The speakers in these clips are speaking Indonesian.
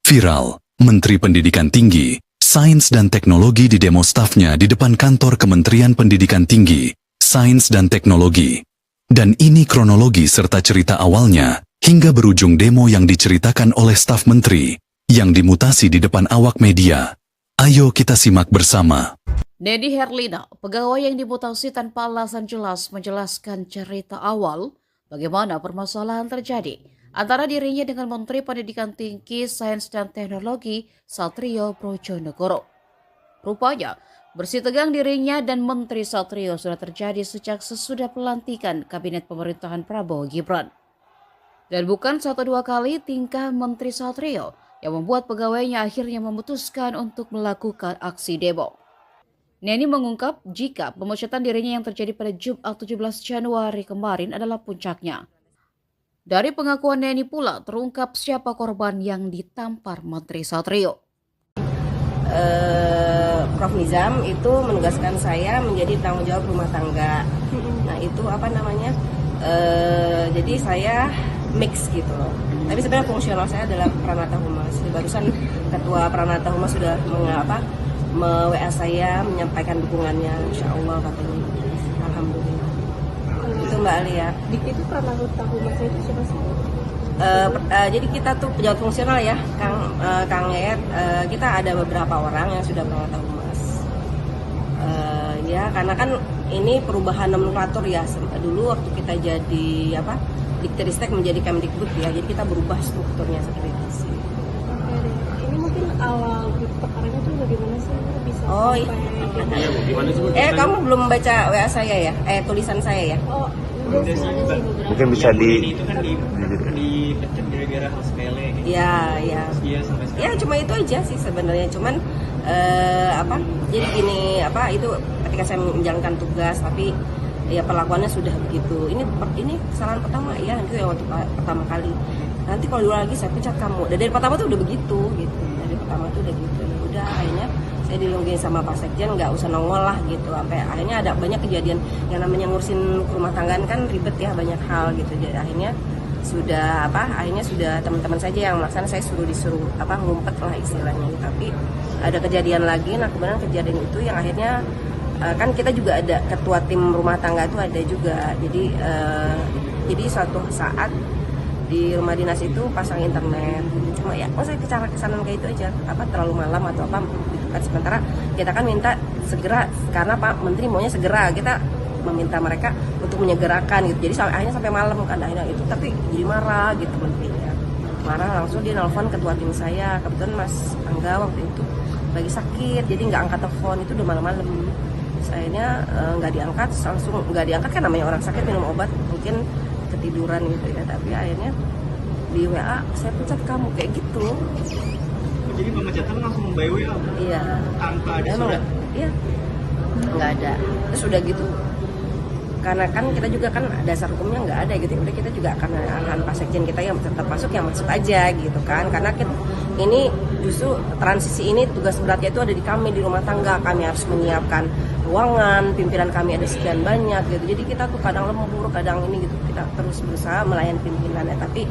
Viral, Menteri Pendidikan Tinggi, Sains dan Teknologi di demo stafnya di depan kantor Kementerian Pendidikan Tinggi, Sains dan Teknologi. Dan ini kronologi serta cerita awalnya, hingga berujung demo yang diceritakan oleh staf menteri, yang dimutasi di depan awak media. Ayo kita simak bersama. Nedi Herlina, pegawai yang dimutasi tanpa alasan jelas, menjelaskan cerita awal bagaimana permasalahan terjadi antara dirinya dengan Menteri Pendidikan Tinggi, Sains dan Teknologi Satrio Brojonegoro. Rupanya, bersih tegang dirinya dan Menteri Satrio sudah terjadi sejak sesudah pelantikan Kabinet Pemerintahan Prabowo Gibran. Dan bukan 1-2 kali tingkah Menteri Satrio yang membuat pegawainya akhirnya memutuskan untuk melakukan aksi demo. Neni mengungkap jika pemecatan dirinya yang terjadi pada Jumat 17 Januari kemarin adalah puncaknya. Dari pengakuan Neni pula terungkap siapa korban yang ditampar Menteri Satrio. Prof. Nizam itu menugaskan saya menjadi tanggung jawab rumah tangga. Nah itu jadi saya mix gitu loh. Tapi sebenarnya fungsional saya adalah Pranata Humas. Barusan Ketua Pranata Humas sudah WA saya menyampaikan dukungannya, Insya Allah katanya. Alhamdulillah. Itu Mbak Alia. Itu Pranata Humas itu siapa sih? Jadi kita tuh pejabat fungsional ya, Kang Yayat. Kita ada beberapa orang yang sudah Pranata Humas. Ya karena kan ini perubahan nomenklatur ya. Dulu waktu kita jadi Dikteristek menjadi Kemdikbud ya, jadi kita berubah strukturnya seperti itu sih. Oke deh. Ini mungkin awal perkaranya tuh bagaimana sih? Bisa Kamu belum baca WA saya ya? Tulisan saya ya? Oh, udah sih. Mungkin bisa itu kan dipecat gara-gara hal sepele gitu. Ya cuma itu aja sih sebenarnya. Cuman jadi gini itu ketika saya menjalankan tugas tapi ya perlakuannya sudah begitu. Ini kesalahan pertama ya, itu yang waktu pertama kali. Nanti kalau dua lagi saya pecat kamu. Dari pertama tuh udah begitu gitu. Dari pertama tuh udah gitu. Ya udah akhirnya saya dilungkin sama Pak Sekjen, nggak usah nongol lah gitu. Sampai akhirnya ada banyak kejadian yang namanya ngurusin rumah tanggaan kan ribet ya, banyak hal gitu. Jadi akhirnya sudah teman-teman saja yang melaksanakan, saya disuruh ngumpet lah istilahnya. Tapi ada kejadian lagi. Nah kemudian kejadian itu yang akhirnya kan kita juga ada ketua tim rumah tangga itu ada juga. Jadi suatu saat di rumah dinas itu pasang internet. Cuma ya saya kesana kayak itu aja, terlalu malam atau gitu kan. Sementara kita kan minta segera karena Pak Menteri maunya segera, kita meminta mereka untuk menyegerakan gitu. Jadi akhirnya sampai malam kan akhirnya itu, tapi jadi marah gitu menterinya. Marah langsung dia nelfon ketua tim saya. Kebetulan Mas Angga waktu itu lagi sakit, jadi nggak angkat telepon, itu udah malam-malam. Akhirnya nggak diangkat kan, namanya orang sakit minum obat mungkin ketiduran gitu ya. Tapi akhirnya di WA saya pecat kamu kayak gitu. Jadi pemecatan langsung by WA? Iya. Tanpa ada surat? Iya, nggak ada. Terus udah gitu, karena kan kita juga kan dasar hukumnya nggak ada gitu. Udah kita juga akan Pak Sekjen kita yang tetap masuk aja gitu kan. Karena ini justru transisi ini tugas beratnya itu ada di kami di rumah tangga. Kami harus menyiapkan ruangan, pimpinan kami ada sekian banyak gitu. Jadi kita tuh kadang lembur, kadang ini gitu. Kita terus berusaha melayani pimpinannya. Tapi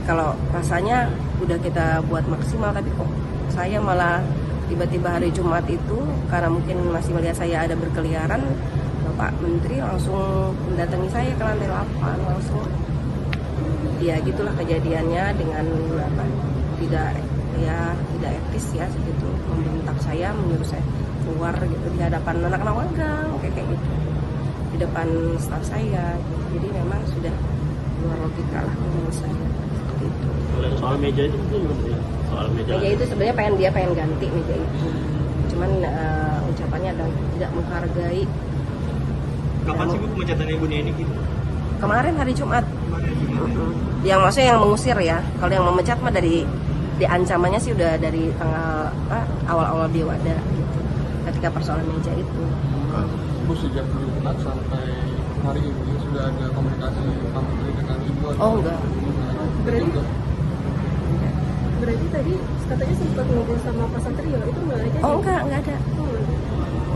kalau rasanya udah kita buat maksimal, tapi kok saya malah tiba-tiba hari Jumat itu karena mungkin masih melihat saya ada berkeliaran, Bapak Menteri langsung mendatangi saya ke lantai 8 langsung. Ya gitulah kejadiannya dengan tidak etis ya segitu, membentak saya, menyuruh saya keluar gitu di hadapan anak-anak magang kayak gitu, di depan staf saya gitu. Jadi memang sudah luar logika lah menurut saya seperti itu. Soal meja itu mungkin soal meja itu sebenarnya pengen ganti meja itu, cuman ucapannya adalah tidak menghargai. Kapan sih Bu pemecatan Ibu Neni gitu? Kemarin hari Jumat. Yang maksudnya yang mengusir ya. Kalau yang memecat mah dari ancamannya sih udah dari tanggal awal-awal dia ada gitu. Ketika persoalan meja itu. Bu, sejak Jumat sampai hari ini sudah ada komunikasi Pak Menteri dengan Ibu? Oh enggak. Berarti tadi katanya sempat ngobrol sama Pak Satrio, itu nggak ada? Oh enggak ada.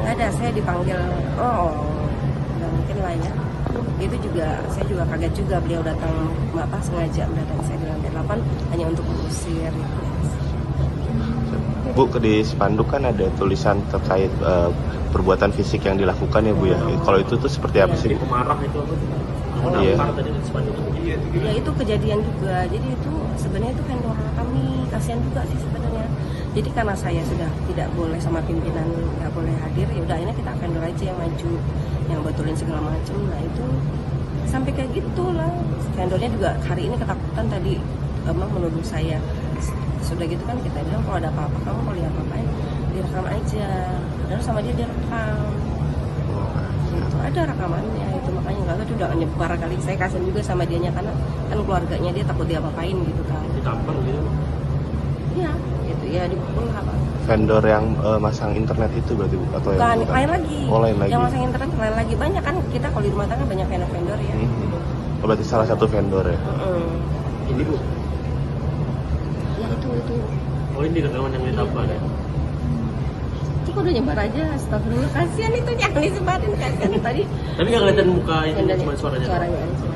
Nggak ada, saya dipanggil. Nggak mungkin lah ya. Itu juga, saya juga kaget juga beliau datang, sengaja datang saya di lantai 8 hanya untuk mengusir gitu. Bu, di spanduk kan ada tulisan terkait perbuatan fisik yang dilakukan ya Bu ya. Kalau itu tuh seperti apa sih Bu? Pemarah itu apa? Iya. Tadi di spanduk. Ya itu kejadian juga. Jadi itu sebenarnya itu vendor kami, kasihan juga sih sebenarnya. Jadi karena saya sudah tidak boleh sama pimpinan, nggak boleh hadir, ya udah ini kita vendor aja yang maju, yang betulin segala macam. Nah itu sampai kayak gitulah. Vendornya juga hari ini ketakutan tadi menuduh saya. Sudah gitu kan kita bilang kalau ada apa-apa kamu mau lihat apa-apain direkam aja. Dan sama dia direkam. Itu ada rekamannya itu, makanya nggak tahu udah nyebar kali. Saya kasihan juga sama dianya karena kan keluarganya dia takut dia apa-apain gitu kan. Ditampar gitu. Iya, gitu ya dipukul apa? Vendor yang masang internet itu berarti Bu? Atau Bukan, yang lain lagi. Oh, lain lagi. Yang masang internet lain lagi, banyak kan kita kalau di rumah tangga banyak vendor ya. Oh, berarti salah satu vendor ya? Ini Bu. Ya itu. Oh ini rekaman yang ditampar ya? Itu kok udah nyebar aja, astagfirullah, kasihan itu jangan disebarin, kasihan tadi. Tapi nggak kelihatan muka itu, Vendornya, cuma suaranya. suaranya aja.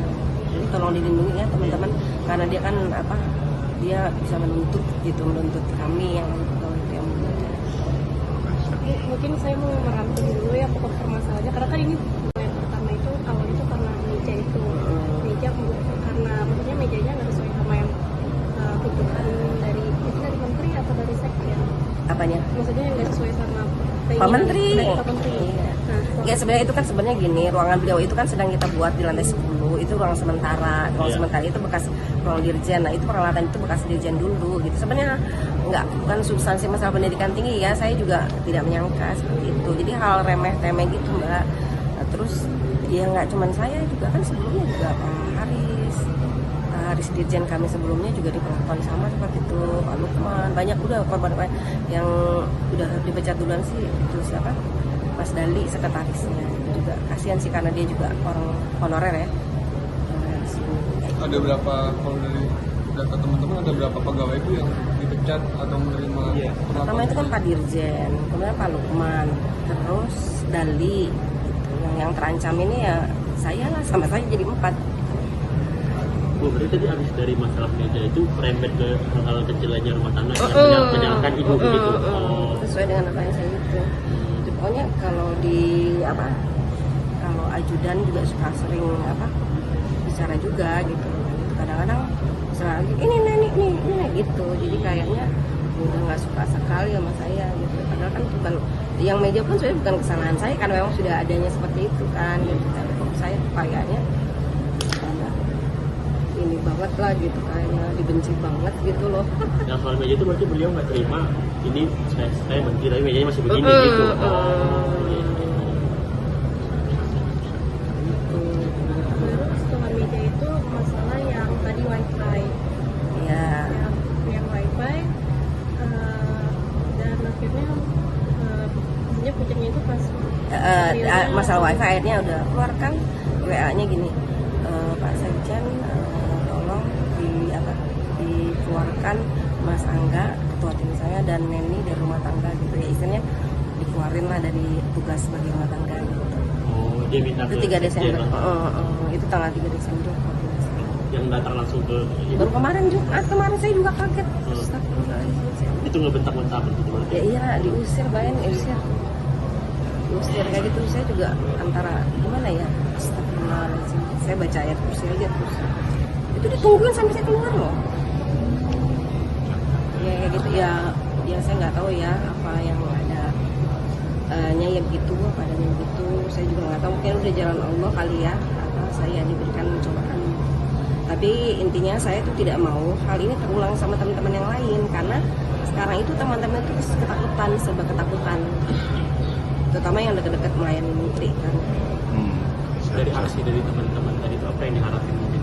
Jadi tolong dilindungi ya teman-teman, karena dia kan apa, dia bisa menuntut gitu, menuntut kami yang pegawai itu yang membuatnya. Mungkin saya mau merangkum dulu ya pokok permasalahannya, karena kan ini yang pertama itu awal itu karena meja itu meja karena maksudnya mejanya nggak sesuai sama yang tuntutan dari itu dari menteri atau dari sekjen, Apanya? maksudnya yang nggak sesuai sama Pak Menteri. dari Pak Menteri. Iya. Nah, Ya sebenarnya itu kan sebenarnya gini, ruangan beliau itu kan sedang kita buat di lantai 10, itu ruang sementara. Ruang sementara itu bekas ruang dirjen. Nah, itu peralatan itu bekas dirjen dulu gitu. Sebenarnya bukan substansi masalah pendidikan tinggi ya. Saya juga tidak menyangka seperti itu. Jadi hal remeh-temeh gitu, Mbak. Nah, terus ya nggak cuma saya juga kan sebelumnya juga Pak Haris dirjen kami sebelumnya juga diperlakukan sama seperti itu. Pak Lukman, banyak udah korban yang udah dipecat duluan sih itu siapa? Mas Dali sekretarisnya itu juga kasihan sih karena dia juga orang honorer ya. Ada berapa, kalau dari data teman-teman, ada berapa pegawai itu yang dipecat atau menerima Pertama itu kan Pak Dirjen, kemudian Pak Lukman, terus Dali gitu. Yang terancam ini ya saya lah, sama saya jadi 4. Bu, berarti tadi habis dari masalah meja itu merembet ke hal-hal kecil aja rumah tangga yang menyalahkan ibu begitu. Oh. Sesuai dengan apa yang saya itu. Pokoknya kalau kalau ajudan juga suka sering bicara juga gitu. Kadang-kadang misalnya lagi ini gitu. Jadi kayaknya udah nggak suka sekali sama saya gitu. Padahal kan bukan yang meja pun sebenarnya bukan kesalahan saya kan, memang sudah adanya seperti itu kan gitu. Tapi kok saya kayaknya ini banget lah gitu, kayaknya dibenci banget gitu loh. Yang soal meja itu berarti beliau nggak terima ini saya benci tapi mejanya masih begini gitu. terus setelah meja itu masalah yang tadi wifi. Iya. Yang wifi dan akhirnya sebenarnya puncaknya itu pas Masalah wifi akhirnya udah keluarkan WA-nya gini, Pak Sekjen tolong dikeluarkan Mas Angga ketua tim saya dan Neni dari rumah tangga gitu ya, istilahnya dikeluarin lah dari tugas sebagai rumah tangga gitu. Oh, dia minta Itu 3 Desember. Itu tanggal 3 Desember. yang datang langsung ke Baru kemarin Jumat, kemarin saya juga kaget. Astagfirullahaladzim. itu ngebentak-bentak gitu berarti. Ya iya, diusir, diusir kayak gitu. Saya juga antara gimana ya, astagfirullahaladzim. Saya baca ayat kursi aja terus itu ditungguin sampai saya keluar loh ya kayak gitu ya saya nggak tahu ya apa yang ada nya ya begitu, apa adanya begitu, saya juga nggak tahu, mungkin udah jalan Allah kali ya, apa saya diberikan cobaan. Tapi intinya saya tuh tidak mau hal ini terulang sama teman-teman yang lain, karena sekarang itu teman-teman itu ketakutan, serba ketakutan, terutama yang dekat-dekat melayani menteri kan. Dari aksi dari teman-teman tadi itu apa yang diharapkan mungkin?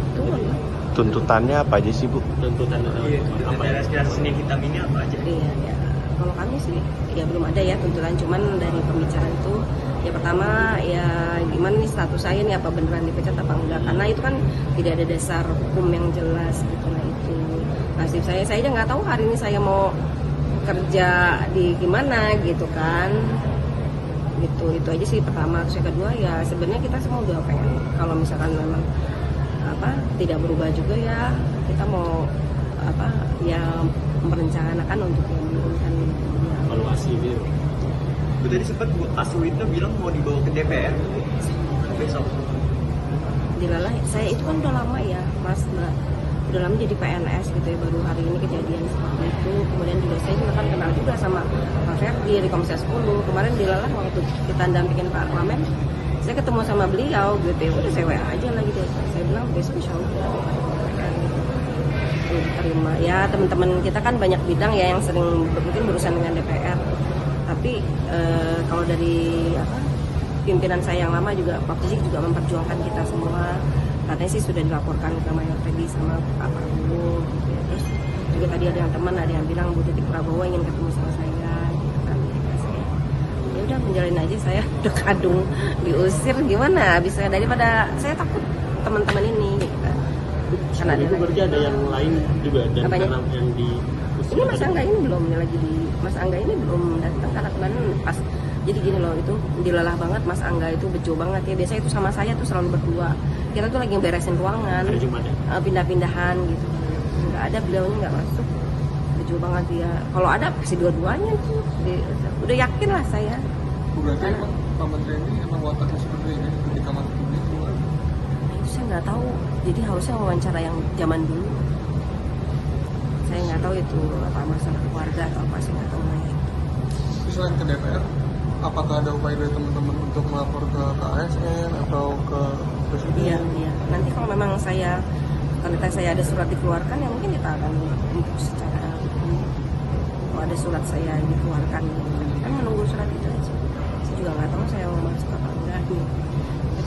Tuntutannya apa aja sih Bu? Tuntutan apa ya? Aspirasi yang kita ini apa aja? Iya, ya. Kalau kami sih ya belum ada ya tuntutan, cuman dari pembicaraan itu ya pertama ya gimana nih status saya nih, apa beneran dipecat apa enggak, karena itu kan tidak ada dasar hukum yang jelas gitu. Nah itu nasib saya aja nggak tahu hari ini saya mau kerja di gimana gitu kan, gitu. Itu aja sih pertama. Terus yang kedua ya sebenarnya kita semua udah pengen kalau misalkan memang tidak berubah juga ya, kita mau ya merencanakan untuk yang menurunkan evaluasi gitu. Bu tadi sempat Bu Aswinda bilang mau dibawa ke DPR besok. Dilalah, saya itu kan udah lama ya Mas, Mbak, udah lama jadi PNS gitu ya, baru hari ini kejadian seperti itu. Kemudian juga saya juga kan kenal juga sama Pak Ferdi di Komisi 10. Kemarin dilalah waktu kita dampingin Pak Wamen, saya ketemu sama beliau gitu ya, udah saya WA aja lagi deh. Saya bilang besok insya Allah terima. Ya teman-teman kita kan banyak bidang ya yang sering mungkin berurusan dengan DPR. Tapi kalau dari pimpinan saya yang lama juga, Pak Fizik juga memperjuangkan kita semua. Katanya sih sudah dilaporkan ke Mayor Teddy sama Pak Prabowo. Gitu ya. Terus juga tadi ada yang teman, ada yang bilang Bu Titik Prabowo ingin ketemu sama saya. Gitu kan. Ya udah menjalin aja, saya udah kadung diusir gimana? Bisa daripada saya takut teman-teman ini. Gitu. Karena itu berarti ada yang lain juga dan karena yang di ini Mas Angga ini belum lagi di Mas Angga ini belum datang karena kemarin pas jadi gini loh, itu dilelah banget Mas Angga itu bejo banget ya, biasanya itu sama saya tuh selalu berdua, kita tuh lagi beresin ruangan pindah-pindahan gitu, nggak ada, beliaunya nggak masuk, bejo banget dia, kalau ada pasti dua-duanya tuh udah yakin lah saya. Berarti emang Pak Menteri ini emang wataknya seperti ini ketika masuk publik keluar? Itu saya nggak tahu, jadi harusnya wawancara yang zaman dulu. Saya nggak tahu itu apa masalah keluarga atau apa, saya nggak tahu. Tapi selain ke DPR, apakah ada upaya dari teman-teman untuk melapor ke ASN atau ke presiden? Iya. Nanti kalau memang kalau saya ada surat dikeluarkan, ya mungkin kita akan secara hukum. Kalau ada surat saya dikeluarkan, kan menunggu surat itu aja. Saya juga nggak tahu saya mau masuk apa enggak.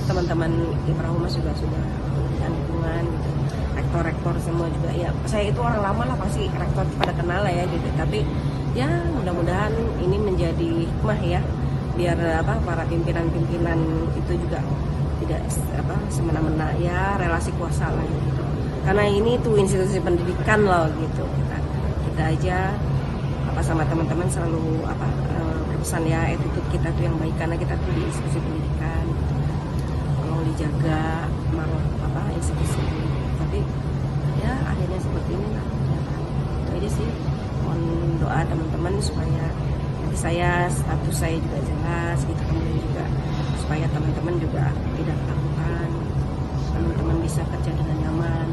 Teman-teman Ibra Humas juga sudah memberikan dukungan gitu. Rektor semua juga ya, saya itu orang lama lah, pasti rektor pada kenal lah ya gitu, tapi ya mudah-mudahan ini menjadi hikmah ya, biar para pimpinan itu juga tidak semena-mena ya, relasi kuasa lah gitu, karena ini tuh institusi pendidikan loh gitu, kita aja sama teman-teman selalu berpesan ya, attitude kita tuh yang baik karena kita tuh di institusi pendidikan gitu. Tolong dijaga marwah institusi ini. Tapi ya akhirnya seperti ini lah. Itu aja sih, mohon doa teman-teman supaya nanti status saya juga jelas gitu, kemudian juga supaya teman-teman juga tidak ketakutan, teman-teman bisa kerja dengan nyaman.